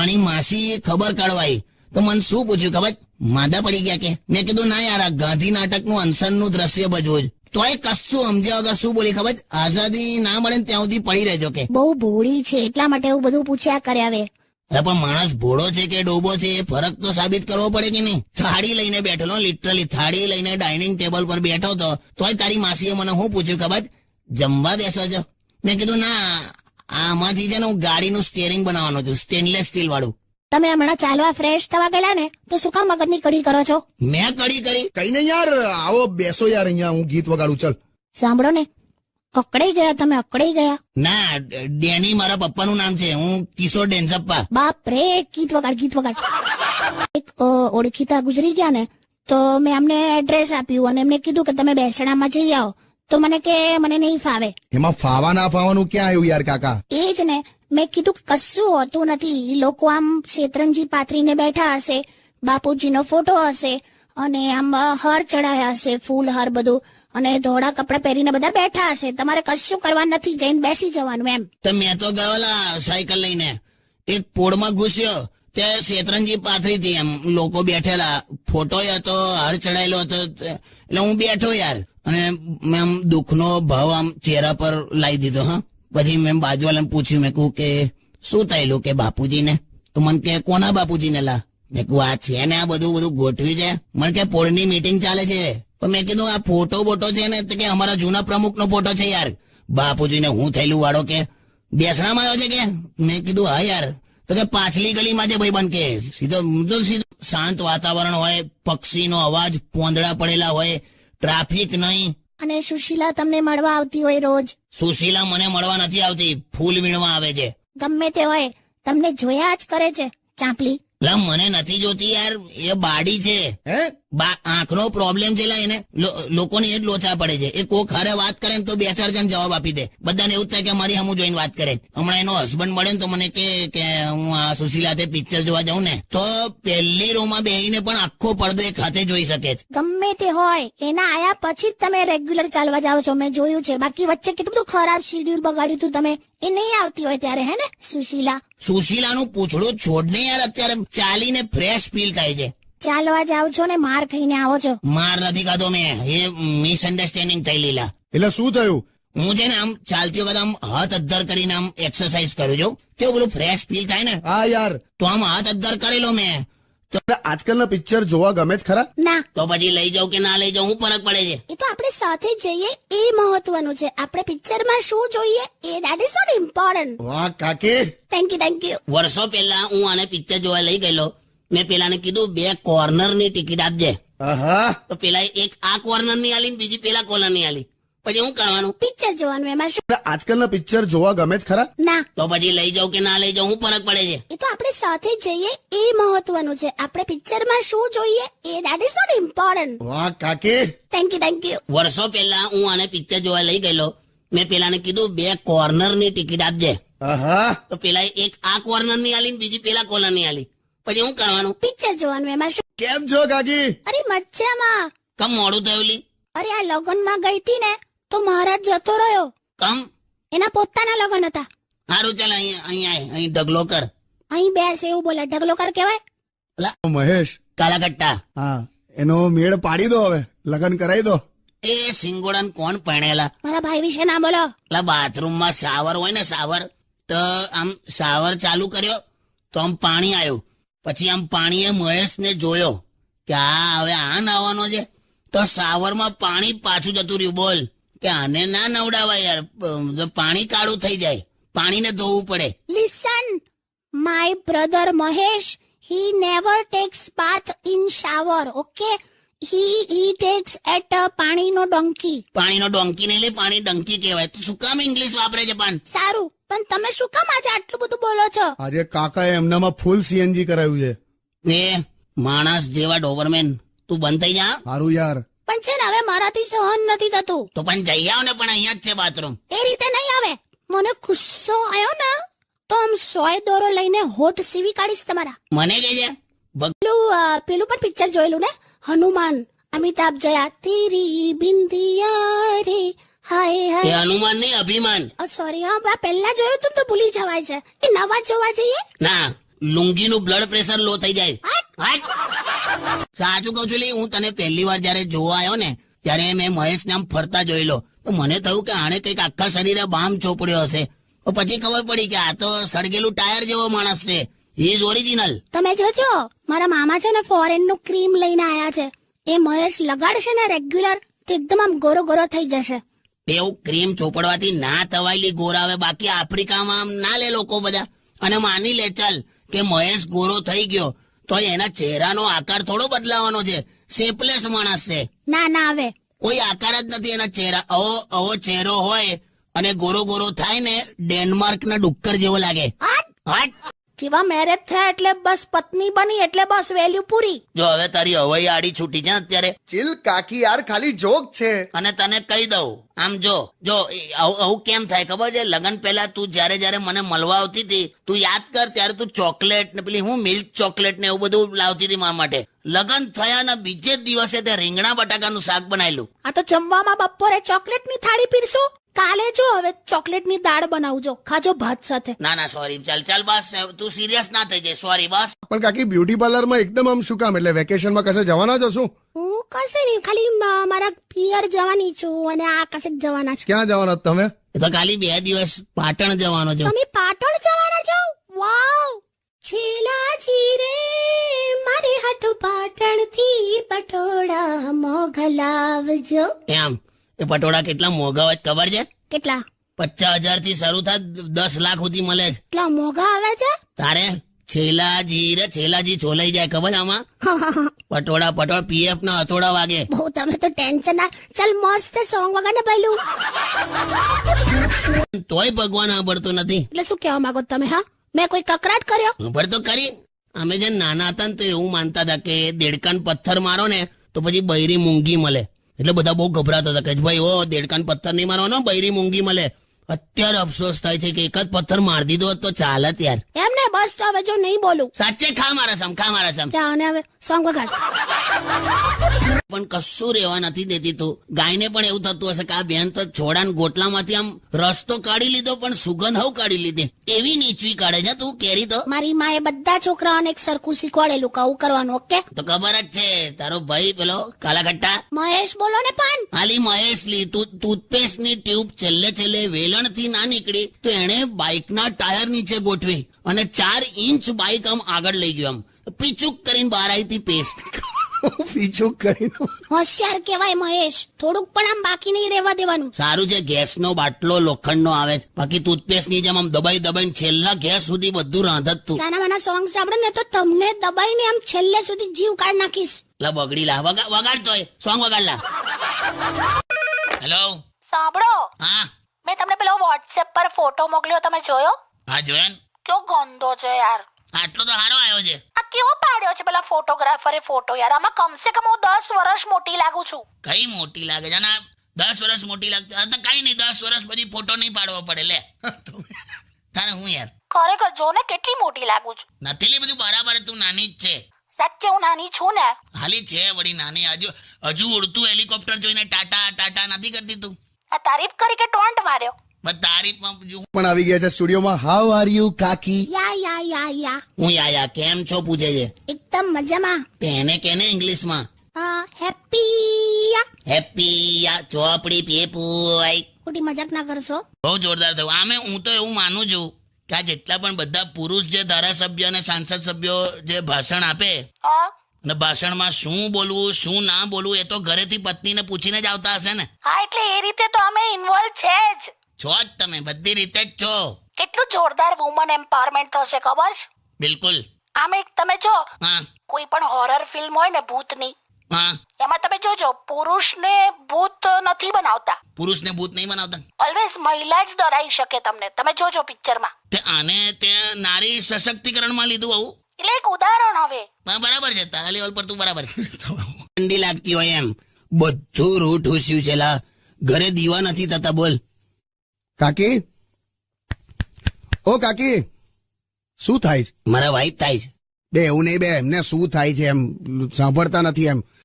અને માસી ખબર કાઢવાઈ તો મને શું પૂછ્યું ખબર, માદા પડી ગયા કે? મેં કીધું ના યાર, આ ગાંધી નાટકનું અનશનનું દ્રશ્ય ભજવું જ. તોય કશું સમજ્યા વગર શું બોલી ખબર, આઝાદી ના મળે ને ત્યાં સુધી પડી રહેજો કે. બહુ ભોળી છે એટલા માટે એવું બધું પૂછ્યા કરે. હવે અરે પણ માણસ ભોળો છે કે ડોબો છે એ ફરક તો સાબિત કરવો પડે કે નહીં? થાળી લઈને બેઠેલો, લિટરલી થાળી લઈને ડાઇનિંગ ટેબલ પર બેઠો તો તોય તારી માસીએ મને શું પૂછ્યું ખબર, જમવા બેસો છો? મેં કીધું ના, આમાંથી છે ને હું ગાડીનું સ્ટીયરિંગ બનાવવાનો છું, સ્ટેનલેસ સ્ટીલ વાળું. તમે હમણાં ચાલવા ફ્રેશ થવા ગયેલા ને તો શું કામ મગજની કઢી કરો છો? મેં કડી કરી? કઈ નહીં યાર, આવો બેસો યાર, અહીંયા હું ગીત વગાડું. ચાલ સાંભળો ને, અકળાઈ ગયા તમે, અકળાઈ ગયા. ના, ડેની મારા પપ્પાનું નામ છે, હું કિશોર ડેન્સપ્પા. બાપ રે, ગીત વગાડ, ગીત વગાડ. એક ઓળખીતા ગુજરી ગયા ને તો મેં અમને એડ્રેસ આપ્યું અને એમને કીધું કે તમે બેસણામાં જઈ આવો. તો મને કે મને નહીં ફાવે. એમાં ફાવા ના ફાવાનું ક્યાં આવ્યું યાર કાકા? એ જ ને, મેં કીધું કશું હોતું નથી. લોકો આમ શેતરંજી પાથરીને બેઠા હશે, બાપુજીનો ફોટો હશે અને આમ હાર ચડાયા હશે, ફૂલ હાર બધું, અને ધોળા કપડા પહેરીને બધા બેઠા હશે. તમારે કશું કરવાનું નથી, જઈને બેસી જવાનું એમ. તો મેં તો ગયેલા સાયકલ લઈને એક પોળમાં ઘૂસ્યો, ત્યાં શેતરંજી પાથરી હતી, એમ લોકો બેઠેલા, ફોટો હતો, હાર ચડાયેલો હતો, એટલે હું બેઠો યાર. અને મેં આમ દુઃખનો ભાવ આમ ચહેરા પર લાવી દીધો. હા, પછી મેં બાજુવાળાને પૂછ્યું, મેં કહું કે શું થયેલું કે બાપુજીને? તો મને કે કોના બાપુજીને લા? મેં કહું આ છે ને, આ બધું ગોઠવી છે. મને કે પોળની મીટિંગ ચાલે છે. પણ મેં કીધું આ ફોટો બોટો છે ને, તો કે અમારા જૂના પ્રમુખનો ફોટો છે યાર. બાપુજીને હું થયેલું વાળો કે બેસણામાં આવ્યો છે કે? મેં કીધું હા યાર. તો કે પાછલી ગલીમાં છે ભાઈબંધ કે. સીધો શાંત વાતાવરણ હોય, પક્ષીનો અવાજ, પોંદડા પડેલા હોય, ટ્રાફિક નહીં. અને સુશીલા તમને મળવા આવતી હોય રોજ? સુશીલા મને મળવા નથી આવતી, ફૂલ વીણવા આવે છે. ગમે તે હોય, તમને જોયા જ કરે છે ચાંપલી. લા મને નથી જોતી યાર, એ બાડી છે. આંખનો પ્રોબ્લેમ છે લા એને. લોકોને એ જ લોચા પડે છે. એ કોક હારે વાત કરે ને તો 2-4 જણ જવાબ આપી દે. બધાને એવું થાય કે મારી હમું જોઈને વાત કરે. હમણાં એનો હસબન્ડ મળે ને તો મને કે હું આ સુશીલા પિક્ચર જોવા જાઉં ને, તો પહેલી રોમાં બેહીને પણ આખો પડદો એક હાથે જોઈ શકે છે. ગમે તે હોય, એના આયા પછી જ તમે રેગ્યુલર ચાલવા જાઓ છો, મેં જોયું છે. બાકી વચ્ચે કેટલું બધું ખરાબ શેડ્યુલ બગાડ્યું હતું તમે. એ નહીં આવતી હોય ત્યારે, હે ને સુશીલા? સુશીલાનું પૂછડું છોડ ને યાર, અત્યારે ચાલીને ફ્રેશ ફીલ થાય છે. ચાલવા જાવ છો ને માર ખાઈને આવો છો? માર નથી ખાધો મેં, એ મિસઅન્ડરસ્ટેન્ડિંગ થઈ લીલા. એટલે શું થયું? હું છે ને આમ ચાલતી વખત આમ હાથ અદ્ધર કરીને આમ એક્સરસાઇઝ કરું છું, કેવું બધું ફ્રેશ ફીલ થાય ને. હા યાર, તો આમ હાથ અદ્ધર કરેલો મેં. તો આજકાલના પિક્ચર જોવા ગમે જ ખરા? ના. તો પછી લઈ જાઉં કે ના લઈ જાઉં, હું ફરક પડે છે? એ તો આપણે સાથે જઈએ એ મહત્વનું છે. આપણે પિક્ચરમાં શું જોઈએ એ દેટ ઇઝ નોટ ઇમ્પોર્ટન્ટ. વાહ કાકી, થેન્ક યુ. વર્ષો પહેલા હું આને પિક્ચર જોવા લઈ ગયેલો. મેં પેલાને કીધું 2 કોર્નરની ટિકિટ આપજે. તો પેલા એક આ કોર્નરની આલી, બીજી પેલા કોર્નરની આલી. પછી હું કરવાનું? પિક્ચર જોવાનું. એમાં શું? આજકાલના પિક્ચર જોવા ગમે જ ખરા? ના. તો પછી લઈ જાઉં કે ના લઈ જાઉં, હું ફરક પડે છે? એ તો આપણે સાથે જઈએ એ મહત્વનું છે. આપણે પિક્ચરમાં શું જોઈએ એ દેટ ઇઝ નોટ ઇમ્પોર્ટન્ટ. વાહ કાકી, થેન્ક યુ. વર્ષો પહેલા હું આને પિક્ચર જોવા લઈ ગયેલો. મેં પેલાને કીધું 2 કોર્નરની ટિકિટ આપજે. તો પેલા એક આ કોર્નરની આલી, બીજી પેલા કોર્નરની આલી. પછી હું કરવાનું? પિક્ચર જોવાનું. એમાં શું? કેમ છો કાકી? અરે મજામાં. કમ મોડું થયું લી? અરે આ લગનમાં ગઈ હતી ને તો મહારાજ જતો રહ્યો. કમ? એના પોતાના લગન હતા. સારું ચાલ, અહીં ઢગલો કર. અહીં બેસ એવું બોલે, ઢગલો કર કેવાય? મહેશ, કાલા કટ્ટા. હા, એનો મેળ પાડી દો, હવે લગન કરાવી દો. એ સિંગોડન કોણ પરણેલા? મારા ભાઈ વિશે ના બોલો. બાથરૂમમાં શાવર હોય ને, શાવર, તો આમ શાવર ચાલુ કર્યો તો આમ પાણી આવ્યું. પછી આમ પાણીએ મહેશને જોયો કે આ હવે આ નાવાનો છે, તો શાવરમાં પાણી પાછું જતું રહ્યું. બોલ કે આને ના નવડાવાય યાર, પાણી કાળું થઈ જાય, પાણીને ધોવું પડે. Listen, my brother Mahesh, he never takes bath in shower, okay? He takes at પાણીનો ડોંકી. પાણીનો ડોંકી નહીં લે, પાણી ડંકી કહેવાય. તો શું કામ ઇંગ્લિશ વાપરે છે પાન? સારું, પણ તમે શું કામ આજે આટલું બધું બોલો છો? આજે કાકાએ એમનામાં ફૂલ સીએનજી કરાવ્યું છે. એ માણસ જેવા ડોબરમેન, તું બંધ થઈ જા. સારું યાર, પણ છે ને હવે મારાથી સહન નથી થતું. તો પણ જઈ આવ ને, પણ અહીંયા જ છે બાથરૂમ. એ રીતે નહીં આવે. મને ગુસ્સો આવ્યો ને તો આમ 100 દોરો લઈને હોઠ સીવી કાઢીશ તમારા. મને કહે છે પેલું પણ પિક્ચર જોયેલું ને, હનુમાન, અમિતાભ જયા, તેરી બિંદિયા રે હાય હાય. એ હનુમાન નહીં, અભિમાન. સોરી, હા પહેલા જોયું તું તો ભૂલી જવાય છે. એ નવા જોવા જઈએ? ના, લુંગીનું બ્લડ પ્રેશર લો થઈ જાય. હાટ. સાચું કહું છું લી, હું તને પહેલી વાર જયારે જોવા આવ્યો ને ત્યારે મેં મહેશને આમ ફરતા જોઈ લો તો મને થયું કે આણે કંઈક આખા શરીરે બામ ચોપડ્યો હશે. તો પછી ખબર પડી કે આ તો સળગેલું ટાયર જેવો માણસ છે. Is original. તમે જોજો મારા મામા છે ને ફોરેન નું ક્રીમ લઈને આયા છે. એ મહેશ લગાડશે ને રેગ્યુલર તો એકદમ આમ ગોરો ગોરો થઈ જશે. એવું ક્રીમ ચોપડવાથી ના તવાયેલી ગોરા આવે, બાકી આફ્રિકામાં આમ ના લે લોકો બધા. અને માની લે ચાલ કે મહેશ ગોરો થઈ ગયો તો એના ચહેરાનો આકાર થોડો બદલાવાનો છે. શેપલેસ માણસ છે, ના ના આવે કોઈ આકાર જ નથી એના ચહેરા. આવો ચહેરો હોય અને ગોરો ગોરો થાય ને ડેનમાર્ક ના ડુક્કર જેવો લાગે. હટ. જેવા મેરેજ થયા એટલે બસ પત્ની બની એટલે બસ વેલ્યુ પૂરી. જો હવે તારી હવાઈ આડી છૂટી છે અત્યારે. ચિલ કાકી યાર, ખાલી જોક છે. અને તને કહી દઉં, આમ જો આવું કેમ થાય ખબર છે? લગન પહેલા તું જયારે મને મળવા આવતી હતી, તું યાદ કર, ત્યારે તું ચોકલેટ ને પેલી હું મિલ્ક ચોકલેટ ને એવું બધું લાવતી હતી મારા માટે. લગન થયા ના બીજે જ દિવસે તે રીંગણા બટાકાનું શાક બનાવેલું. આ તો જમવામાં બપોરે ચોકલેટ ની થાળી પીરસો. કાલે જો હવે ચોકલેટ ની દાળ બનાવજો, ખાજો ભાત સાથે. ના સોરી, ચાલ બસ, તું સિરિયસ ના થઈ જાય. સોરી બસ. પણ કાકી બ્યુટી પાર્લરમાં એકદમ આમ શું કામ? એટલે વેકેશનમાં કશે જવાના છો શું? હું કશે નહીં, ખાલી મારા પિયર જવાની છું અને આ કશે જવાના છે. ક્યાં જવાના છો તમે? એ તો ખાલી 2 દિવસ પાટણ જવાનો છે. તમે પાટણ જવાના છો? વાવ. છેલાજી રે મારે હાટુ પાટણ થી પટોળા મોગલાવજો. એમ એ પટોળા કેટલા મોંઘા હોય ખબર છે? કેટલા? 50,000 થી શરૂ થાય, 10 લાખ સુધી મળે છે. કેટલા મોંઘા આવે છે? તારે છેલાજી છોલાઈ જાય ખબર છે આમાં? પટોળા પીએફ ના હથોડા વાગે. બહુ તમે તો ટેન્શન ના. ચાલ મસ્ત સોંગ વગાડ ને પહેલું. તોય ભગવાન સાંભળતો નથી. એટલે શું કહેવા માંગો તમે? હા, મેં કોઈ કકરાટ કર્યો? સાંભળ તો કરી. અમે જે નાના હતા ને તો એવું માનતા હતા કે દેડકાન પથ્થર મારો ને તો પછી બૈરી મૂંગી મળે. એટલે બધા બહુ ગભરાતા હતા કે ભાઈ દેડકાન પથ્થર નહીં મારવાનો, બૈરી મૂંગી મળે. અત્યારે અફસોસ થાય છે કે એક જ પથ્થર મારી દીધો હોત તો ચાલત યાર. એમ ને, બસ તો હવે જો નહીં બોલું. સાચે ખા મારા સમ. ચાલ ને હવે સોંગ વગાડ. પણ કશું રહેવા નથી દેતી તું. ગાયને પણ એવું થતું હશે કે આ બેન તો છોડાન ગોટલામાંથી આમ રસ તો કાઢી લીધો પણ સુગંધ હવ કાઢી લીધી. એવી નીચવી કાઢે છે તું કેરી તો. મારી માએ બધા છોકરાઓને એક સરખું શીખવાડેલું કે આવું કરવાનું. ઓકે, તો ખબર જ છે તારો ભાઈ પેલો કાલા ખટ્ટા મહેશ બોલો ને. પણ હાલી મહેશ લી ટૂથપેસ્ટ ની ટ્યુબ છેલ્લે વેલણ થી ના નીકળી તો એણે બાઇક ના ટાયર નીચે ગોઠવી અને 4 ઇંચ બાઇક આમ આગળ લઈ ગયો. આમ પીચુક કરીને બહાર આવી હતી પેસ્ટ. પીછું કરીને હોશિયાર કહેવાય મહેશ. થોડુંક પણ આમ બાકી નહીં રહેવા દેવાનું. સારું છે ગેસનો બાટલો લોખંડનો આવે છે, બાકી ટૂથપેસ્ટ ની જેમ આમ દબાઈને છેલ્લા ગેસ સુધી બધું રાંધત તું. નાના નાના સોંગ સાંભળે ને તો તમને દબાઈને આમ છેલ્લે સુધી જીવ કાઢ નાખીશ. લા બગડી લા વગાડ તોય સોંગ વગાડ લા. હેલો સાંભળો, હા મેં તમને પેલો વોટ્સએપ પર ફોટો મોકલ્યો, તમે જોયો? હા જોયા ને. કેવો ગંદો છે યાર. આટલો તો સારો આવ્યો છે. આ કેવો પાડ્યો છે પેલા ફોટોગ્રાફરે ફોટો યાર. આમાં કમસે કમ હું 10 વર્ષ મોટી લાગુ છું. કઈ મોટી લાગે છે? 10 વર્ષ મોટી લાગતી તો કઈ નહીં, 10 વર્ષ પછી ફોટો નહીં પાડવો પડે. લે તારે હું યાર ખરેખર જો ને કેટલી મોટી લાગુ છું. નથી લે બધું બરાબર, તું નાની જ છે. સાચે હું નાની છું ને? હાલી છે વળી નાની. હજુ ઉડતું હેલિકોપ્ટર જોઈને ટાટા નથી કરતી તું. આ તારીફ કરી કે ટોન્ટ માર્યો? બસ તારીફમાં પણ આવી ગયા છે સ્ટુડિયોમાં. હાઉ આર યુ કાકી? યા હું યા કેમ છો પૂછે છે. એકદમ મજામાં. તેને કેને ઇંગ્લિશમાં હેપી યા ચોપડી પેપુય. ખોટી મજાક ના કરશો. બહુ જોરદાર થયું. આમે હું તો એવું માનું છું કે આ જેટલા પણ બધા પુરુષ જે ધારાસભ્ય અને સાંસદ સભ્યો જે ભાષણ આપે અને ભાષણમાં શું બોલવું શું ના બોલવું એ તો ઘરેથી પત્નીને પૂછીને જ આવતા હશે ને. હા, એટલે એ રીતે તો અમે ઇન્વોલ્વ છે જ. છો જ તમે, બધી રીતે જ છો. કેટલું જોરદાર વુમન એમ્પાવરમેન્ટ થશે ખબર છે? બિલકુલ. આમ એક તમે જો હા કોઈ પણ હોરર ફિલ્મ હોય ને ભૂતની, હા એમાં તમે જોજો પુરુષને ભૂત નથી બનાવતા. પુરુષને ભૂત નહીં બનાવતા. ઓલવેઝ મહિલા જ ડરાઈ શકે તમને. તમે જોજો પિક્ચરમાં. તે આને તે નારી સશક્તિકરણમાં લીધું આવું. એટલે એક ઉદાહરણ. હવે હા બરાબર છે, તારા લેવલ પર તું બરાબર છે. ઠંડી લાગતી હોય એમ બધું રૂટ હુસ્યું છે લા. ઘરે દીવા નથી થતા. બોલ કાકી, ઓ કાકી, શું થાય છે? મારા વાઈફ થાય છે. બે એવું નહીં, બે એમને શું થાય છે એમ સાંભળતા નથી એમ.